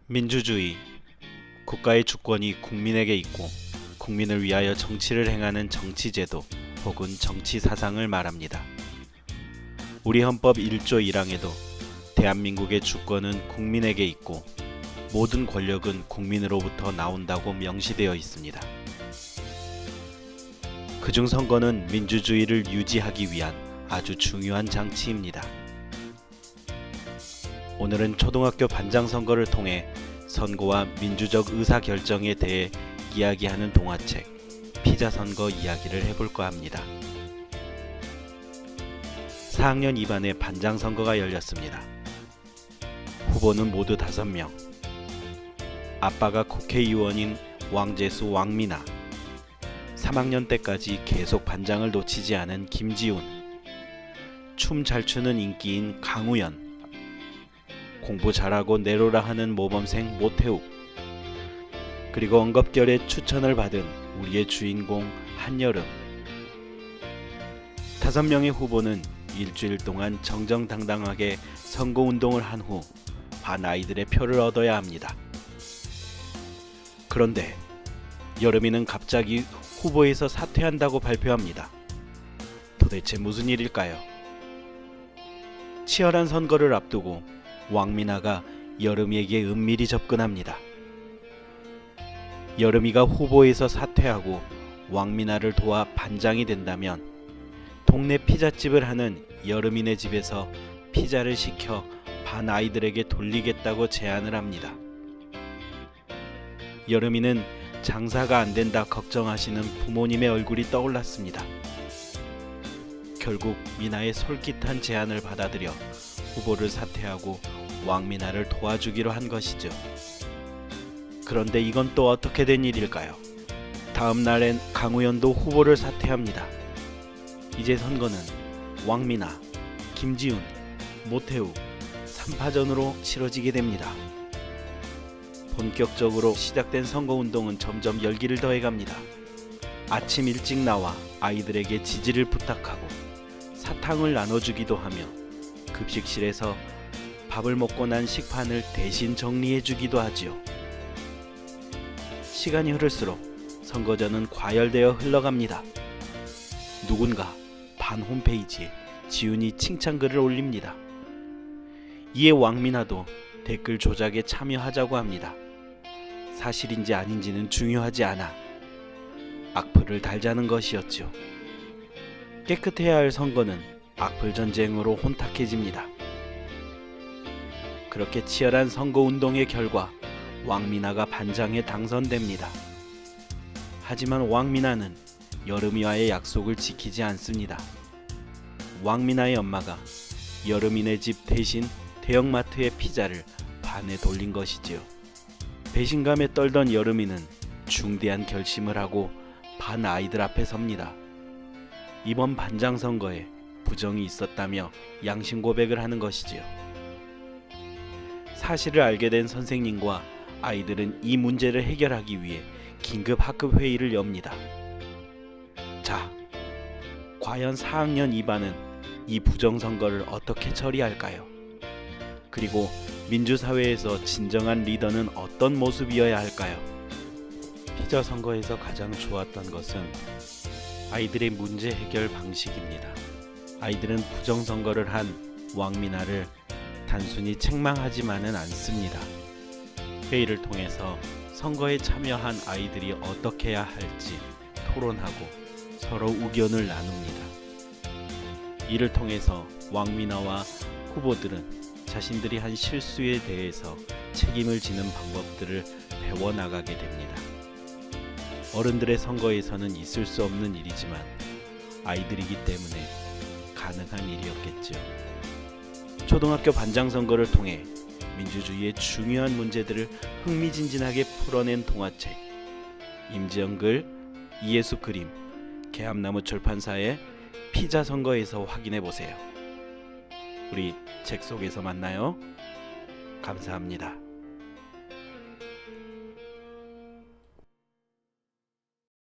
민주주의, 국가의 주권이 국민에게 있고 국민을 위하여 정치를 행하는 정치제도 혹은 정치사상을 말합니다. 우리 헌법 1조 1항에도 대한민국의 주권은 국민에게 있고 모든 권력은 국민으로부터 나온다고 명시되어 있습니다. 그중 선거는 민주주의를 유지하기 위한 아주 중요한 장치입니다. 오늘은 초등학교 반장 선거를 통해 선거와 민주적 의사결정에 대해 이야기하는 동화책 피자 선거 이야기를 해볼까 합니다. 4학년 2반의 반장 선거가 열렸습니다. 후보는 모두 5명. 아빠가 국회의원인 왕재수 왕미나, 3학년 때까지 계속 반장을 놓치지 않은 김지훈, 춤 잘 추는 인기인 강우연, 공부 잘하고 내로라 하는 모범생 모태욱, 그리고 언급결에 추천을 받은 우리의 주인공 한여름. 5명의 후보는 일주일 동안 정정당당하게 선거운동을 한 후 반 아이들의 표를 얻어야 합니다. 그런데 여름이는 갑자기 후보에서 사퇴한다고 발표합니다. 도대체 무슨 일일까요? 치열한 선거를 앞두고 왕미나가 여름이에게 은밀히 접근합니다. 여름이가 후보에서 사퇴하고 왕미나를 도와 반장이 된다면 동네 피자집을 하는 여름이네 집에서 피자를 시켜 반 아이들에게 돌리겠다고 제안을 합니다. 여름이는 장사가 안 된다 걱정하시는 부모님의 얼굴이 떠올랐습니다. 결국 미나의 솔깃한 제안을 받아들여 후보를 사퇴하고 왕미나를 도와주기로 한 것이죠. 그런데 이건 또 어떻게 된 일일까요? 다음 날엔 강우연도 후보를 사퇴합니다. 이제 선거는 왕미나, 김지훈, 모태우 3파전으로 치러지게 됩니다. 본격적으로 시작된 선거운동은 점점 열기를 더해갑니다. 아침 일찍 나와 아이들에게 지지를 부탁하고 사탕을 나눠주기도 하며 급식실에서 밥을 먹고 난 식판을 대신 정리해주기도 하지요. 시간이 흐를수록 선거전은 과열되어 흘러갑니다. 누군가 반 홈페이지에 지훈이 칭찬글을 올립니다. 이에 왕미나도 댓글 조작에 참여하자고 합니다. 사실인지 아닌지는 중요하지 않아 악플을 달자는 것이었죠. 깨끗해야 할 선거는 악플 전쟁으로 혼탁해집니다. 그렇게 치열한 선거운동의 결과 왕미나가 반장에 당선됩니다. 하지만 왕미나는 여름이와의 약속을 지키지 않습니다. 왕미나의 엄마가 여름이네 집 대신 대형마트의 피자를 반에 돌린 것이지요. 배신감에 떨던 여름이는 중대한 결심을 하고 반 아이들 앞에 섭니다. 이번 반장 선거에 부정이 있었다며 양심 고백을 하는 것이지요. 사실을 알게 된 선생님과 아이들은 이 문제를 해결하기 위해 긴급 학급 회의를 엽니다. 자, 과연 4학년 2반은 이 부정선거를 어떻게 처리할까요? 그리고 민주사회에서 진정한 리더는 어떤 모습이어야 할까요? 피자 선거에서 가장 좋았던 것은 아이들의 문제 해결 방식입니다. 아이들은 부정선거를 한 왕미나를 단순히 책망하지만은 않습니다. 회의를 통해서 선거에 참여한 아이들이 어떻게 해야 할지 토론하고 서로 의견을 나눕니다. 이를 통해서 왕미나와 후보들은 자신들이 한 실수에 대해서 책임을 지는 방법들을 배워나가게 됩니다. 어른들의 선거에서는 있을 수 없는 일이지만 아이들이기 때문에 가능한 일이었겠죠. 초등학교 반장 선거를 통해 민주주의의 중요한 문제들을 흥미진진하게 풀어낸 동화책 임지영 글, 이예수 그림, 계암나무 출판사의 피자 선거에서 확인해보세요. 우리 책 속에서 만나요. 감사합니다.